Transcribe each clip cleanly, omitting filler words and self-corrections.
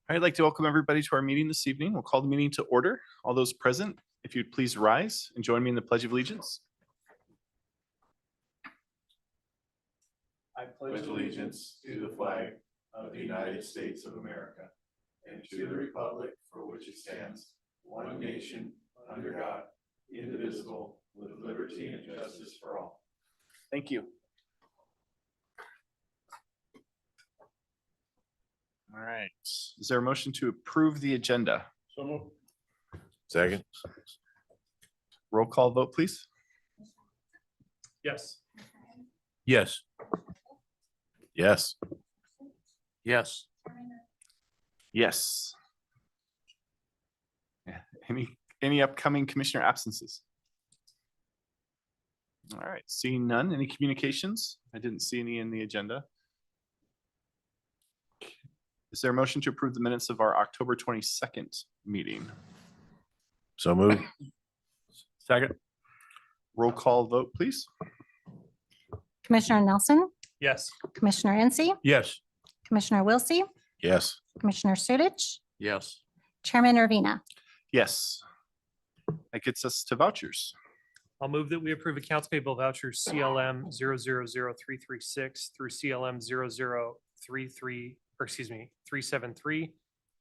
I'd like to welcome everybody to our meeting this evening. We'll call the meeting to order. All those present, if you'd please rise and join me in the Pledge of Allegiance. I pledge allegiance to the flag of the United States of America and to the republic for which it stands, one nation, under God, indivisible, with liberty and justice for all. Thank you. All right. Is there a motion to approve the agenda? So moved. Second. Roll call vote, please. Yes. Yes. Yes. Yes. Yes. Yeah. Any upcoming commissioner absences? All right. Seeing none. Any communications? I didn't see any in the agenda. Is there a motion to approve the minutes of our October 22nd meeting? So moved. Second. Roll call vote, please. Commissioner Nelson, Yes. Commissioner Incy, Yes. Commissioner Wilsey, Yes. Commissioner Sudich, Yes. Chairman Urbina. Yes. That gets us to vouchers. I'll move that we approve accounts payable vouchers CLM 000336 through CLM 373,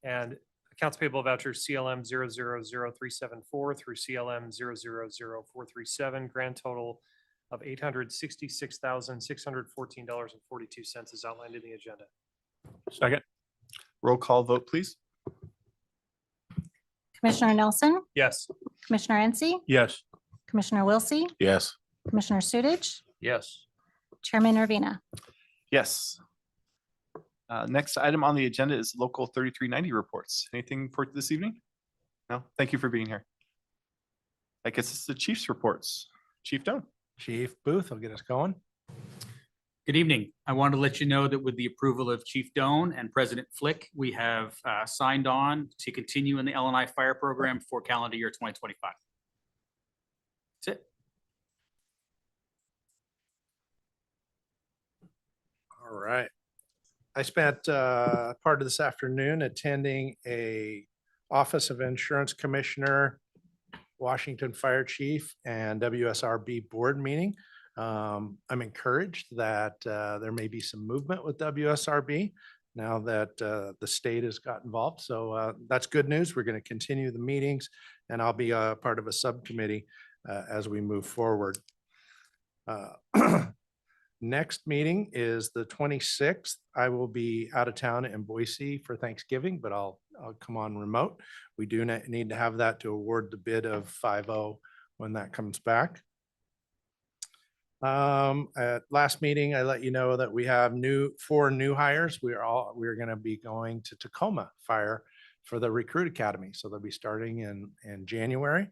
and accounts payable vouchers CLM 000374 through CLM 000437, grand total of $866,614.42 is outlined in the agenda. Second. Roll call vote, please. Commissioner Nelson, Yes. Commissioner Incy, Yes. Commissioner Wilsey, Yes. Commissioner Sudich, Yes. Chairman Urbina. Yes. Next item on the agenda is local 3390 reports. Anything for this evening? No, thank you for being here. That gets us to Chief's reports. Chief Doan. Chief Booth will get us going. Good evening. I wanted to let you know that with the approval of Chief Doan and President Flick, we have signed on to continue in the LNI fire program for calendar year 2025. That's it. All right. I spent part of this afternoon attending a Office of Insurance Commissioner, Washington Fire Chief, and WSRB board meeting. I'm encouraged that there may be some movement with WSRB now that the state has got involved. So that's good news. We're going to continue the meetings, and I'll be a part of a subcommittee as we move forward. Next meeting is the 26th. I will be out of town in Boise for Thanksgiving, but I'll come on remote. We do need to have that to award the bid of 5.0 when that comes back. At last meeting, I let you know that we have 4 new hires. We're going to be going to Tacoma Fire for the Recruit Academy. So they'll be starting in January,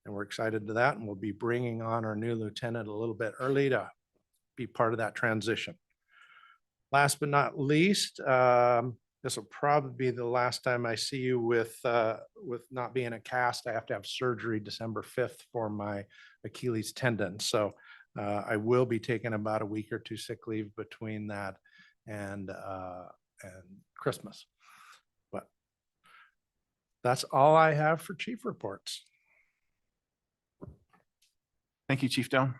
and we're excited to that. And we'll be bringing on our new lieutenant a little bit early to be part of that transition. Last but not least, this will probably be the last time I see you with not being a cast. I have to have surgery December 5th for my Achilles tendon. So I will be taking about a week or 2 sick leave between that and Christmas. But that's all I have for chief reports. Thank you, Chief Doan.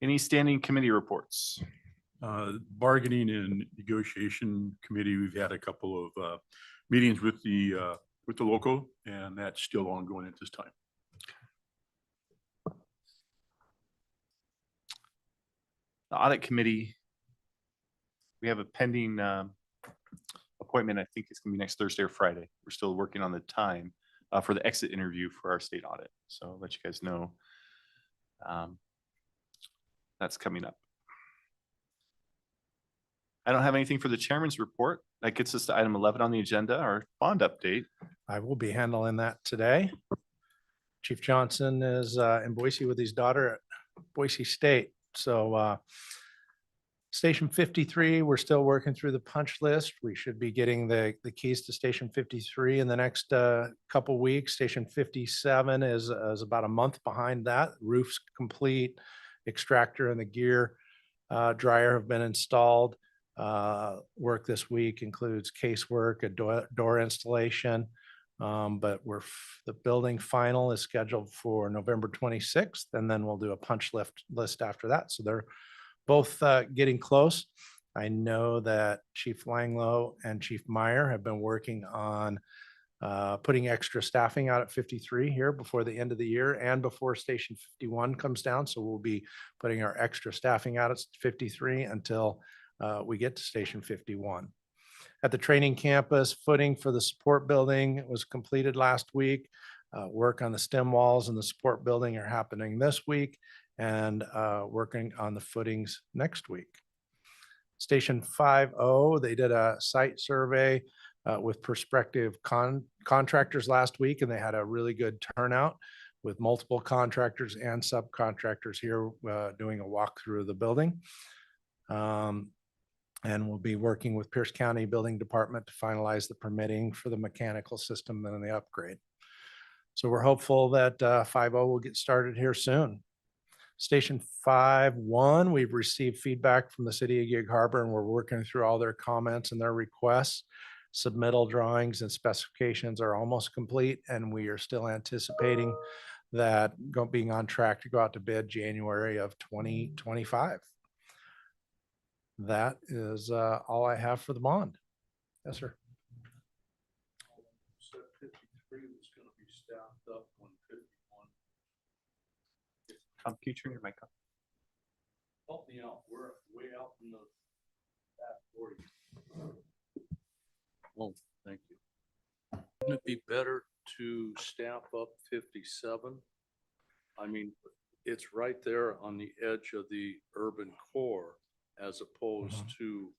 Any standing committee reports? Bargaining and negotiation committee, we've had a couple of meetings with the local, and that's still ongoing at this time. The audit committee, we have a pending appointment. I think it's gonna be next Thursday or Friday. We're still working on the time for the exit interview for our state audit. So I'll let you guys know. That's coming up. I don't have anything for the chairman's report. That gets us to item 11 on the agenda, our bond update. I will be handling that today. Chief Johnson is in Boise with his daughter at Boise State. So Station 53, we're still working through the punch list. We should be getting the keys to Station 53 in the next couple weeks. Station 57 is about a month behind that. Roof's complete, extractor and the gear dryer have been installed. Work this week includes casework, a door installation. But the building final is scheduled for November 26th, and then we'll do a punch list after that. So they're both getting close. I know that Chief Langlow and Chief Meyer have been working on putting extra staffing out at 53 here before the end of the year and before Station 51 comes down. So we'll be putting our extra staffing out at 53 until we get to Station 51. At the training campus, footing for the support building was completed last week. Work on the stem walls and the support building are happening this week, and working on the footings next week. Station 50, they did a site survey with prospective contractors last week, and they had a really good turnout with multiple contractors and subcontractors here doing a walkthrough of the building. And we'll be working with Pierce County Building Department to finalize the permitting for the mechanical system and the upgrade. So we're hopeful that 50 will get started here soon. Station 51, we've received feedback from the city of Gig Harbor, and we're working through all their comments and their requests. Submittal drawings and specifications are almost complete, and we are still anticipating that being on track to go out to bid January of 2025. That is all I have for the bond. Yes, sir. So 53 was going to be staffed up when 51. Tom, can you turn your mic on? Help me out. We're way out in the back 40. Well, thank you. Wouldn't it be better to staff up 57? I mean, it's right there on the edge of the urban core as opposed to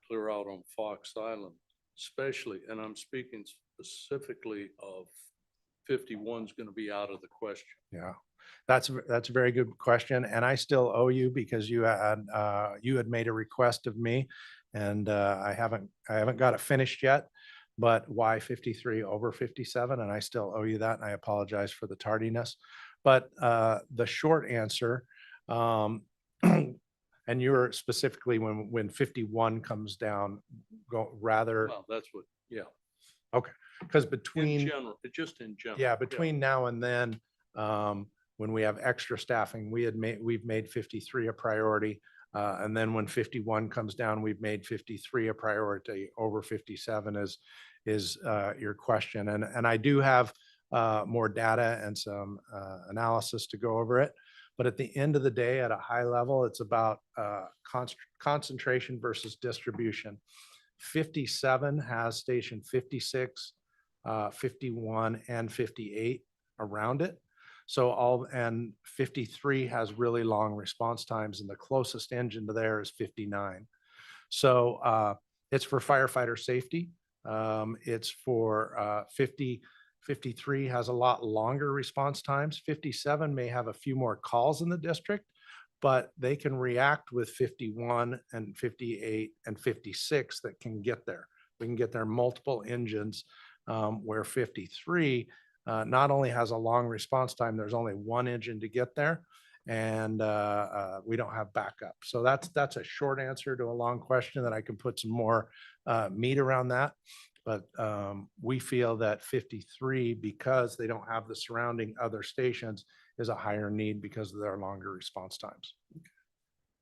clear out on Fox Island, especially, and I'm speaking specifically of 51's going to be out of the question. Yeah, that's a very good question, and I still owe you because you had made a request of me, and I haven't got it finished yet. But why 53 over 57? And I still owe you that, and I apologize for the tardiness. But the short answer, and you're specifically when 51 comes down, go rather. Well, that's what, yeah. Okay, because In between. general, just in general. Yeah, between now and then, when we have extra staffing, we've made 53 a priority. And then when 51 comes down, we've made 53 a priority over 57 is your question. And I do have more data and some analysis to go over it. But at the end of the day, at a high level, it's about concentration versus distribution. 57 has Station 56, 51, and 58 around it. So and 53 has really long response times, and the closest engine to there is 59. So it's for firefighter safety. It's for 53 has a lot longer response times. 57 may have a few more calls in the district, but they can react with 51 and 58 and 56 that can get there. We can get there multiple engines, where 53 not only has a long response time, there's only one engine to get there, and we don't have backup. So that's a short answer to a long question that I can put some more meat around that. But we feel that 53, because they don't have the surrounding other stations, is a higher need because of their longer response times.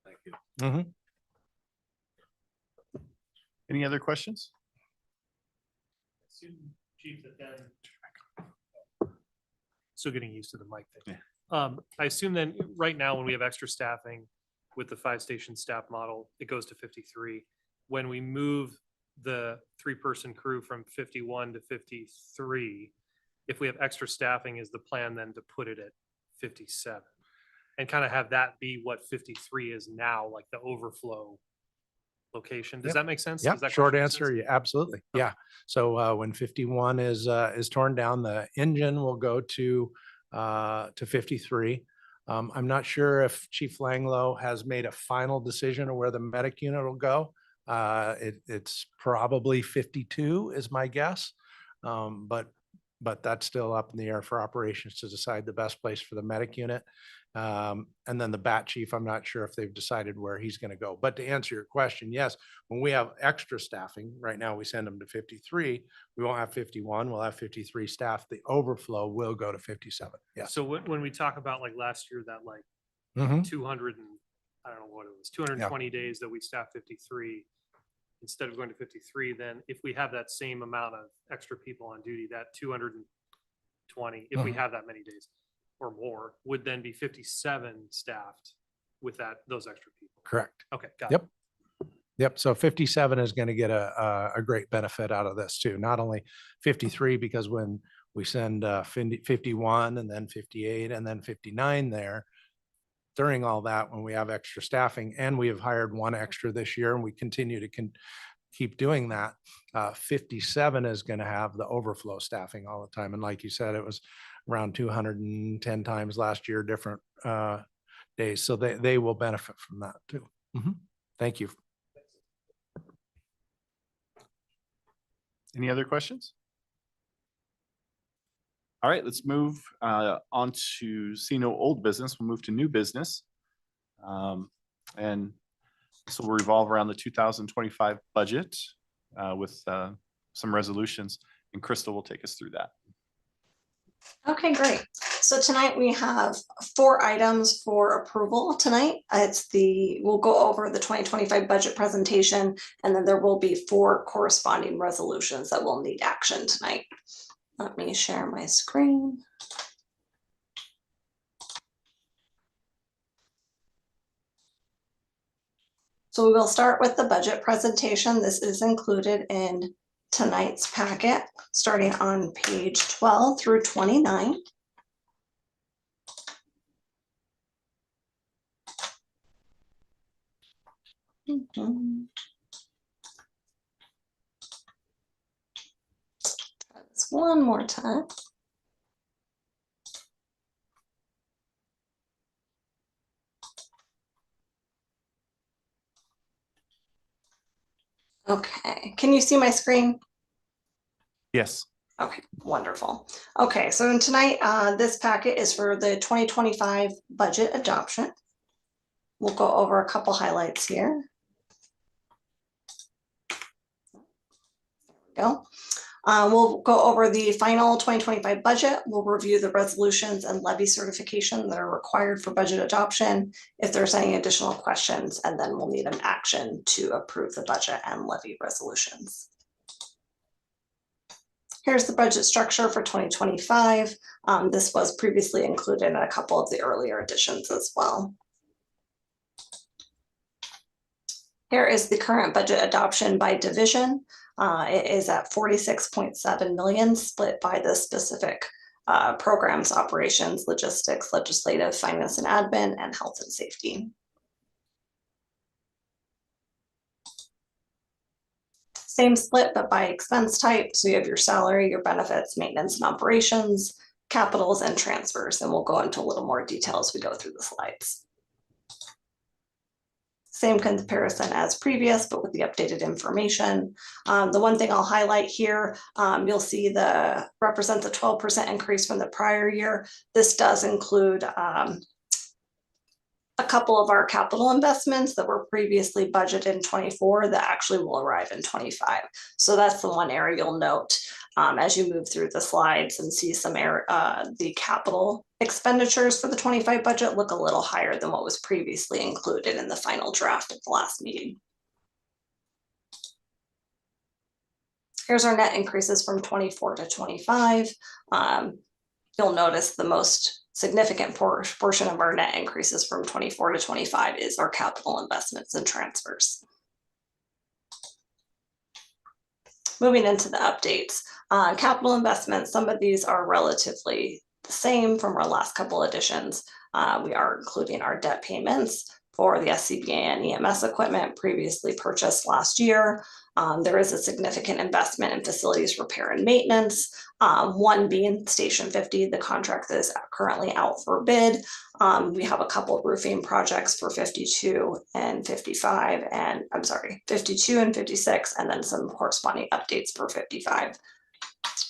Thank you. Mhm. Any other questions? Chief, that then. Still getting used to the mic thing. Yeah. I assume then, right now, when we have extra staffing with the 5-station staff model, it goes to 53. When we move the 3-person crew from 51 to 53, if we have extra staffing, is the plan then to put it at 57? And kind of have that be what 53 is now, like the overflow location. Does Yep. that make sense? Yeah, Does that short question make sense? answer, yeah, absolutely. Yeah. So when 51 is torn down, the engine will go to 53. I'm not sure if Chief Langlow has made a final decision of where the medic unit will go. It's probably 52 is my guess. But that's still up in the air for operations to decide the best place for the medic unit. And then the bat chief, I'm not sure if they've decided where he's going to go. But to answer your question, yes, when we have extra staffing, right now we send them to 53. We won't have 51. We'll have 53 staff. The overflow will go to 57. Yes. So when we talk about like last year, that like Mhm. 200 and, I don't know what it was, 220 days that we staffed 53, instead of going to 53, then if we have that same amount of extra people on duty, that 220, if we Mhm. have that many days or more, would then be 57 staffed with those extra people. Correct. Okay, got Yep. it. Yep. So 57 is going to get a great benefit out of this too. Not only 53, because when we send 51 and then 58 and then 59 there, during all that, when we have extra staffing, and we have hired one extra this year and we continue to keep doing that, 57 is going to have the overflow staffing all the time. And like you said, it was around 210 times last year, different days. So they will benefit from that too. Mhm. Thank you. Any other questions? All right, let's move on to see no old business. We'll move to new business. And so we'll revolve around the 2025 budget with some resolutions, and Crystal will take us through that. Okay, great. So tonight we have 4 items for approval tonight. We'll go over the 2025 budget presentation, and then there will be 4 corresponding resolutions that will need action tonight. Let me share my screen. So we will start with the budget presentation. This is included in tonight's packet, starting on page 12 through 29. Try this one more time. Okay, can you see my screen? Yes. Okay, wonderful. Okay, so tonight, this packet is for the 2025 budget adoption. We'll go over a couple highlights here. There we go. We'll go over the final 2025 budget. We'll review the resolutions and levy certification that are required for budget adoption, if there's any additional questions, and then we'll need an action to approve the budget and levy resolutions. Here's the budget structure for 2025. This was previously included in a couple of the earlier editions as well. Here is the current budget adoption by division. It is at 46.7 million, split by the specific programs, operations, logistics, legislative, finance and admin, and health and safety. Same split, but by expense type. So you have your salary, your benefits, maintenance and operations, capitals, and transfers. And we'll go into a little more detail as we go through the slides. Same comparison as previous, but with the updated information. The one thing I'll highlight here, you'll see represents a 12% increase from the prior year. This does include a couple of our capital investments that were previously budgeted in 24 that actually will arrive in 25. So that's the one area you'll note as you move through the slides and see some the capital expenditures for the 25 budget look a little higher than what was previously included in the final draft at the last meeting. Here's our net increases from 24 to 25. You'll notice the most significant portion of our net increases from 24 to 25 is our capital investments and transfers. Moving into the updates, capital investments, some of these are relatively the same from our last couple editions. We are including our debt payments for the SCBA and EMS equipment previously purchased last year. There is a significant investment in facilities repair and maintenance, one being Station 50, the contract that is currently out for bid. We have a couple of roofing projects for 52 and 55, and I'm sorry, 52 and 56, and then some corresponding updates for 55.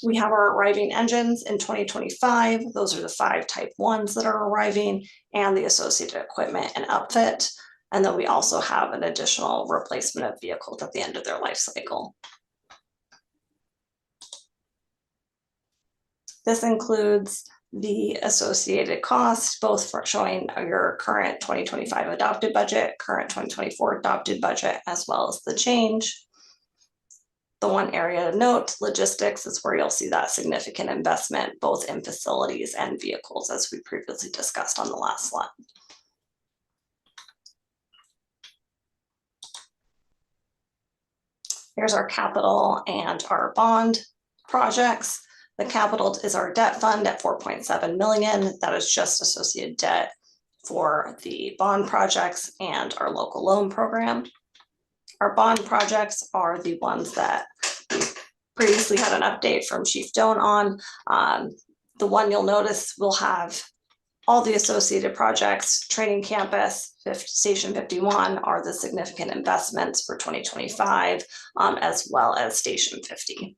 We have our arriving engines in 2025. Those are the 5 Type 1s that are arriving and the associated equipment and outfit. And then we also have an additional replacement of vehicles at the end of their life cycle. This includes the associated cost, both for showing your current 2025 adopted budget, current 2024 adopted budget, as well as the change. The one area to note, logistics, is where you'll see that significant investment, both in facilities and vehicles, as we previously discussed on the last slide. Here's our capital and our bond projects. The capital is our debt fund at 4.7 million. That is just associated debt for the bond projects and our local loan program. Our bond projects are the ones that we previously had an update from Chief Doan on. The one you'll notice will have all the associated projects. Training campus, Station 51 are the significant investments for 2025, as well as Station 50.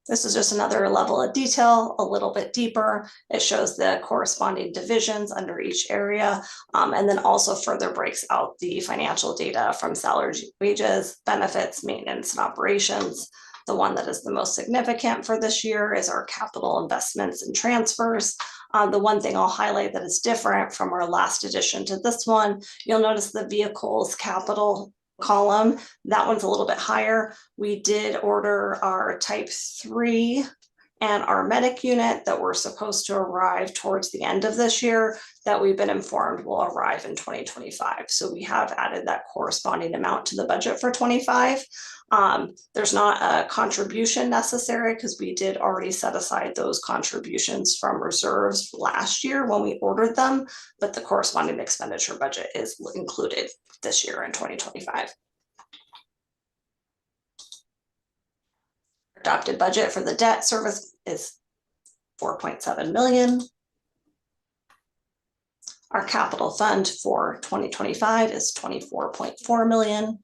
This is just another level of detail, a little bit deeper. It shows the corresponding divisions under each area, and then also further breaks out the financial data from salaries, wages, benefits, maintenance, and operations. The one that is the most significant for this year is our capital investments and transfers. The one thing I'll highlight that is different from our last addition to this one, you'll notice the vehicles capital column. That one's a little bit higher. We did order our Type 3 and our medic unit that were supposed to arrive towards the end of this year, that we've been informed will arrive in 2025. So we have added that corresponding amount to the budget for 25. There's not a contribution necessary because we did already set aside those contributions from reserves last year when we ordered them, but the corresponding expenditure budget is included this year in 2025. Adopted budget for the debt service is 4.7 million. Our capital fund for 2025 is 24.4 million.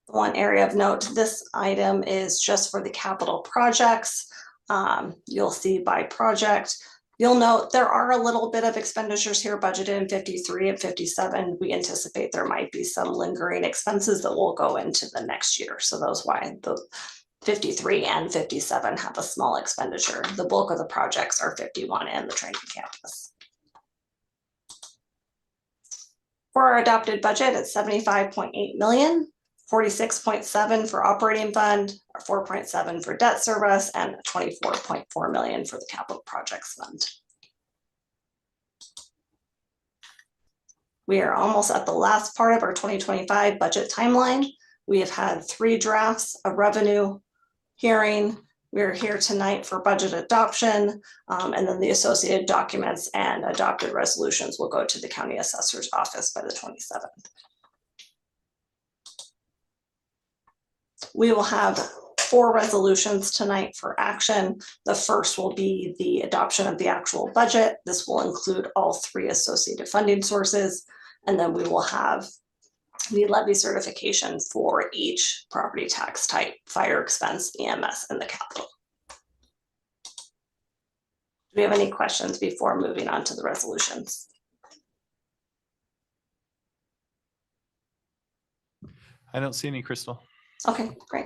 One area of note, this item is just for the capital projects. You'll see by project. You'll note there are a little bit of expenditures here budgeted in 53 and 57. We anticipate there might be some lingering expenses that will go into the next year. So those why the 53 and 57 have a small expenditure. The bulk of the projects are 51 and the training campus. For our adopted budget, it's 75.8 million. 46.7 for operating fund, 4.7 for debt service, and 24.4 million for the capital projects fund. We are almost at the last part of our 2025 budget timeline. We have had 3 drafts of revenue hearing. We're here tonight for budget adoption, and then the associated documents and adopted resolutions will go to the county assessor's office by the 27th. We will have 4 resolutions tonight for action. The first will be the adoption of the actual budget. This will include all 3 associated funding sources. And then we will have the levy certification for each property tax type, fire expense, EMS, and the capital. Do we have any questions before moving on to the resolutions? I don't see any, Crystal. Okay, great.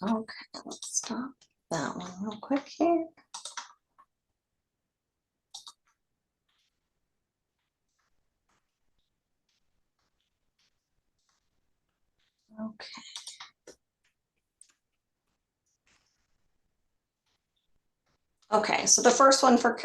Okay, let's stop that one real quick here. Okay. Okay, so the first one for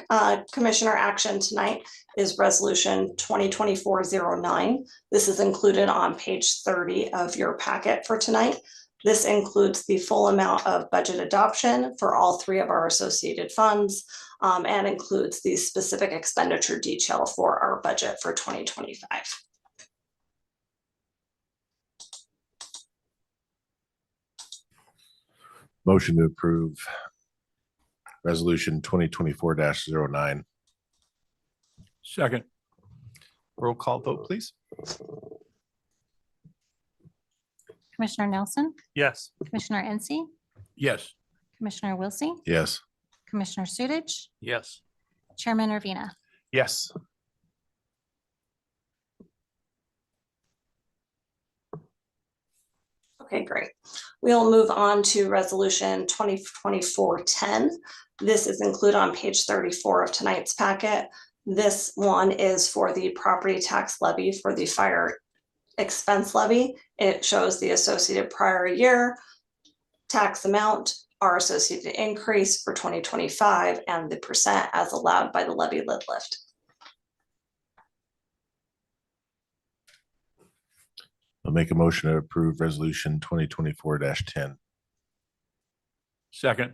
commissioner action tonight is resolution 2024-09. This is included on page 30 of your packet for tonight. This includes the full amount of budget adoption for all 3 of our associated funds, and includes the specific expenditure detail for our budget for 2025. Motion to approve resolution 2024-09. Second. Roll call vote, please. Commissioner Nelson, Yes. Commissioner NC, Yes. Commissioner Wiltie, yes, Commissioner Sudich, Yes. Chairman Urbina. Yes. Okay, great. We'll move on to resolution 2024-10. This is included on page 34 of tonight's packet. This one is for the property tax levy for the fire expense levy. It shows the associated prior year tax amount, our associated increase for 2025, and the percent as allowed by the levy lid lift. I'll make a motion to approve resolution 2024-10. Second.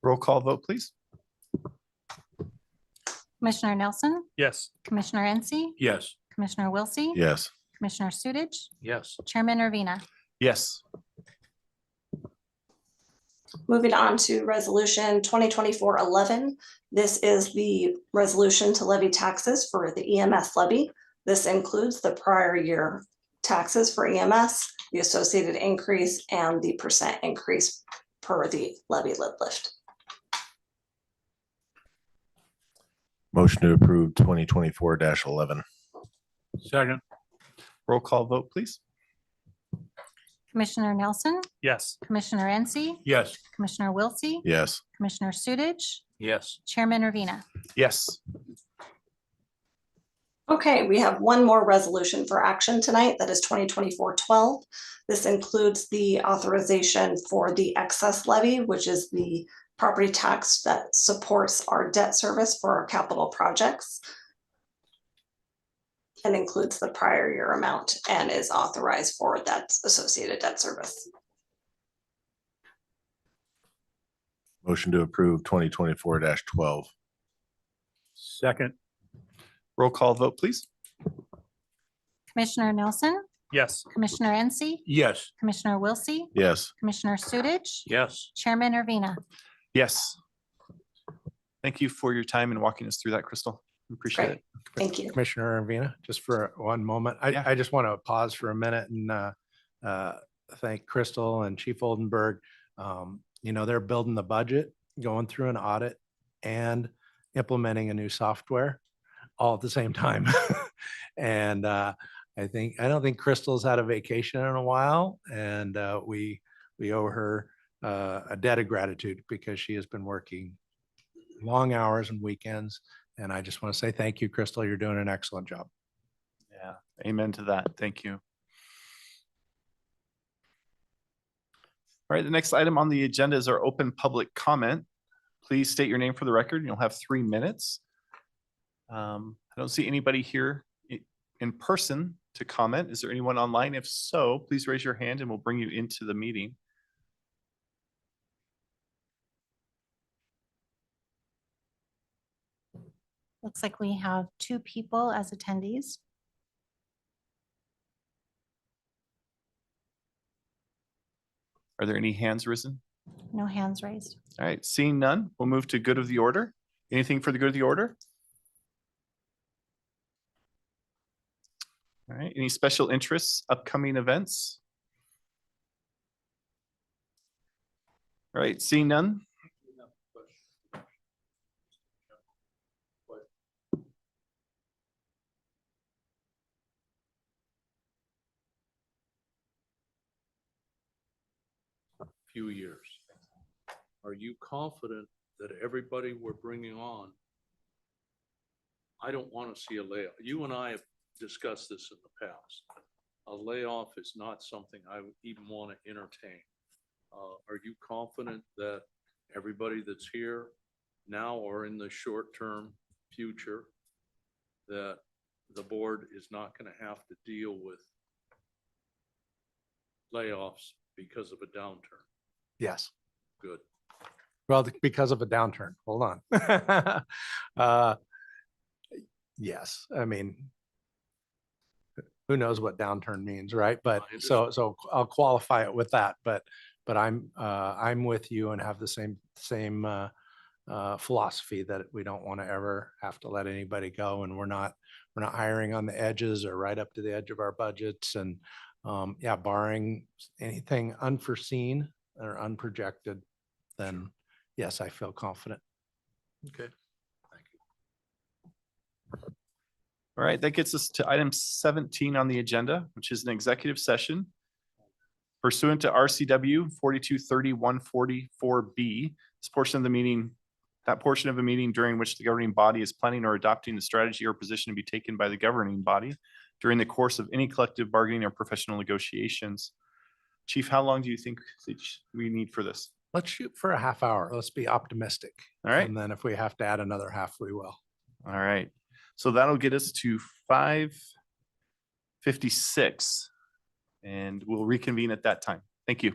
Roll call vote, please. Commissioner Nelson, Yes. Commissioner NC, Yes. Commissioner Wiltie, Yes, Commissioner Sudich, Yes. Chairman Urbina. Yes. Moving on to resolution 2024-11. This is the resolution to levy taxes for the EMS levy. This includes the prior year taxes for EMS, the associated increase, and the percent increase per the levy lid lift. motion to approve 2024-11. Second. Roll call vote, please. Commissioner Nelson, Yes. Commissioner NC, Yes. Commissioner Wiltie, Yes, Commissioner Sudich, Yes. Chairman Urbina. Yes. Okay, we have one more resolution for action tonight. That is 2024-12. This includes the authorization for the excess levy, which is the property tax that supports our debt service for our capital projects. And includes the prior year amount and is authorized for that associated debt service. motion to approve 2024-12. Second. Roll call vote, please. Commissioner Nelson, Yes. Commissioner NC, Yes. Commissioner Wiltie, Yes, Commissioner Sudich, Yes. Chairman Urbina. Yes. Thank you for your time and walking us through that, Crystal. Appreciate Great. it. Thank you. Commissioner Urbina, just for one moment, Yeah. I just want to pause for a minute and thank Crystal and Chief Oldenburg. They're building the budget, going through an audit, and implementing a new software all at the same time. And I don't think Crystal's had a vacation in a while, and we owe her a debt of gratitude because she has been working long hours and weekends. And I just want to say thank you, Crystal. You're doing an excellent job. Yeah. Amen to that. Thank you. All right. The next item on the agenda is our open public comment. Please state your name for the record. You'll have 3 minutes. I don't see anybody here in person to comment. Is there anyone online? If so, please raise your hand and we'll bring you into the meeting. Looks like we have 2 people as attendees. Are there any hands risen? No hands raised. All right. Seeing none, we'll move to good of the order. Anything for the good of the order? All right. Any special interests, upcoming events? All right. Seeing none. Few years. Are you confident that everybody we're bringing on? I don't want to see a layoff. You and I have discussed this in the past. A layoff is not something I would even want to entertain. Are you confident that everybody that's here now or in the short-term future, that the board is not going to have to deal with layoffs because of a downturn? Yes. Good. Well, because of a downturn. Hold on. Yes, I mean, who knows what downturn means, right? But I so I'll qualify it with that. But I'm with you and have the same philosophy that we don't want to ever have to let anybody go, and we're not hiring on the edges or right up to the edge of our budgets. And yeah, barring anything unforeseen or unprojected, then yes, I feel confident. Okay. All right, that gets us to item 17 on the agenda, which is an executive session pursuant to RCW 4230-144B. This portion of the meeting, that portion of a meeting during which the governing body is planning or adopting the strategy or position to be taken by the governing body during the course of any collective bargaining or professional negotiations. Chief, how long do you think that we need for this? Let's shoot for a half hour. Let's be optimistic. All right. And then if we have to add another half, we will. All right. So that'll get us to 5:56 and we'll reconvene at that time. Thank you.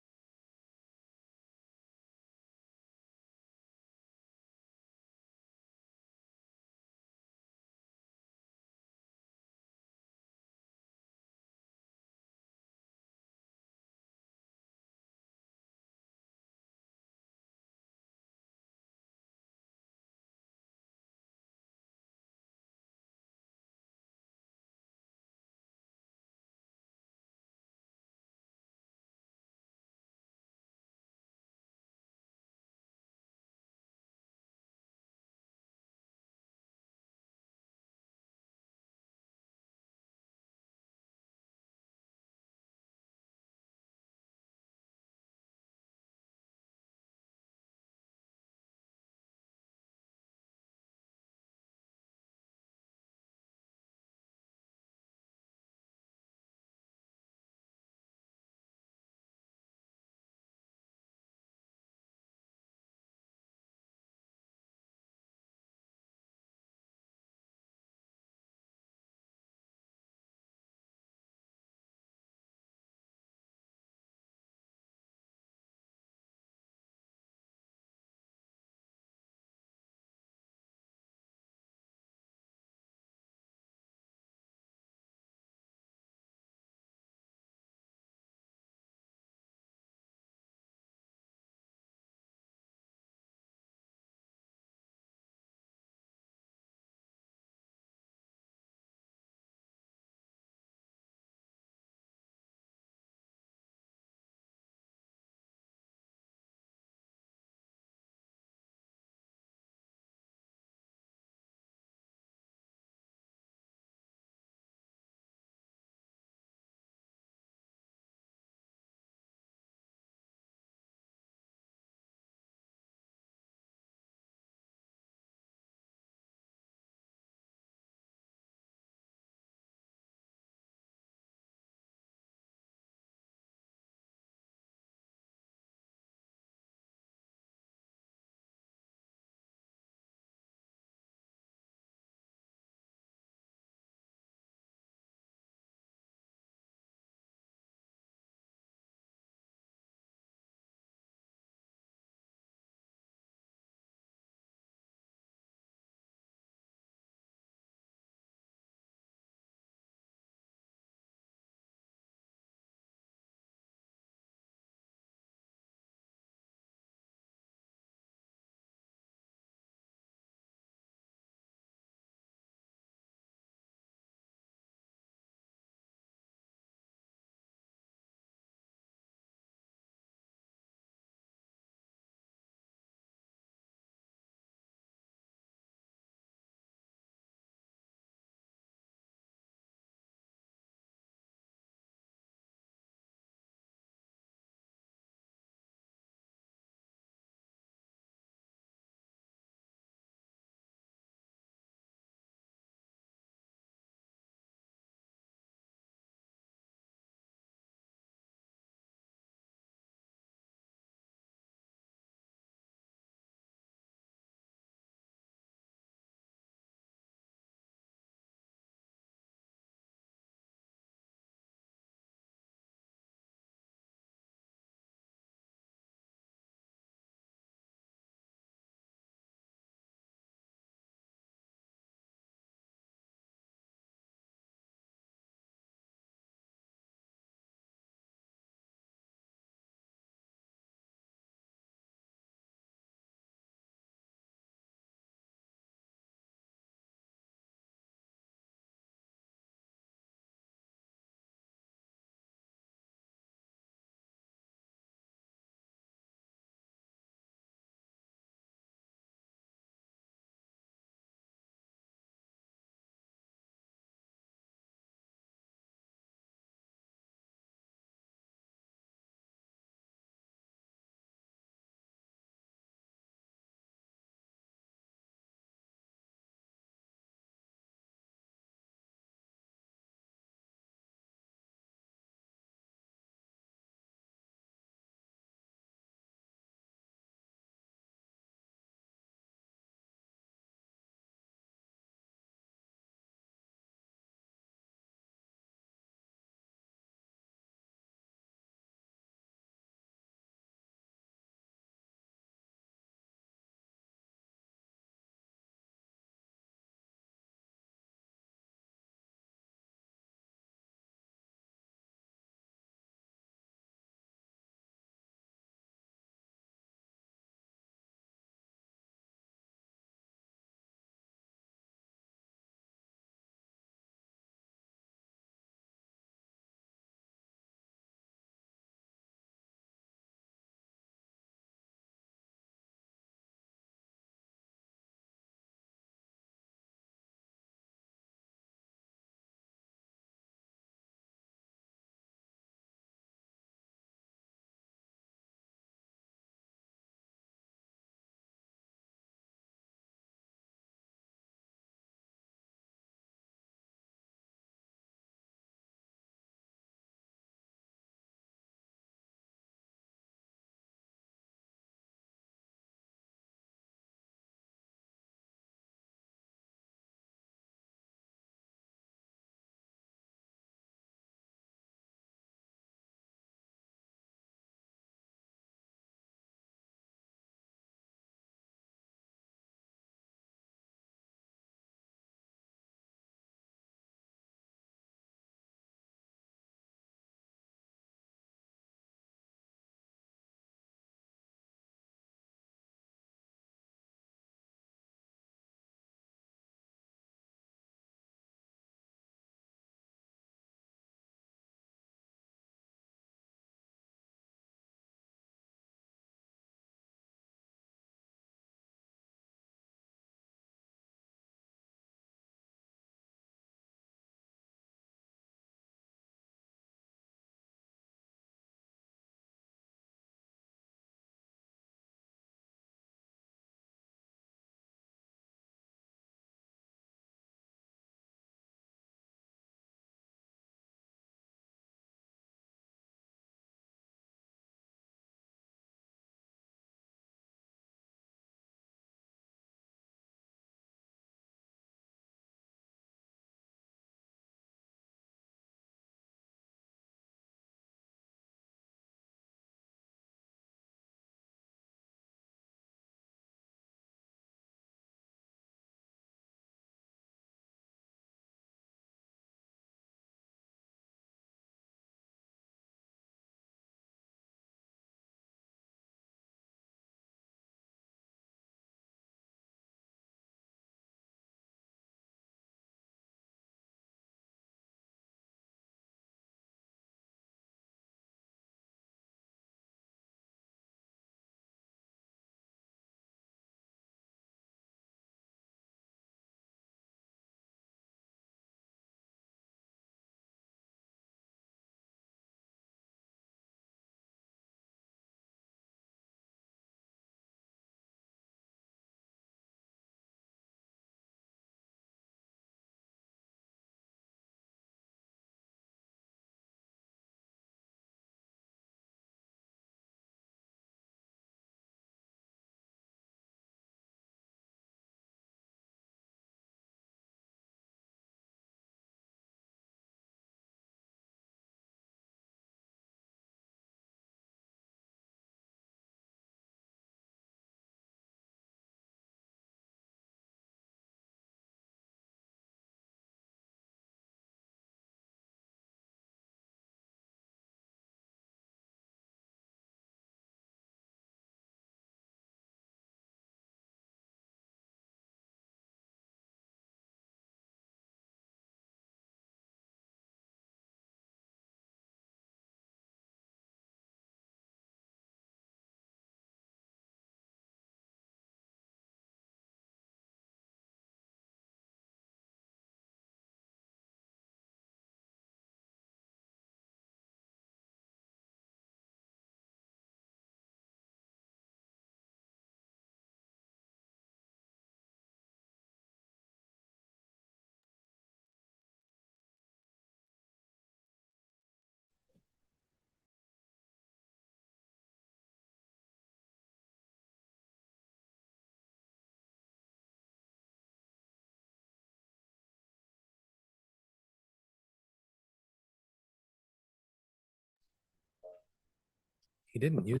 He didn't use.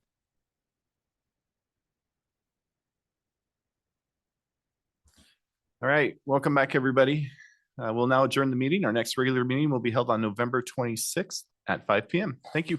All right, welcome back, everybody. We'll now adjourn the meeting. Our next regular meeting will be held on November 26th at 5 PM. Thank you.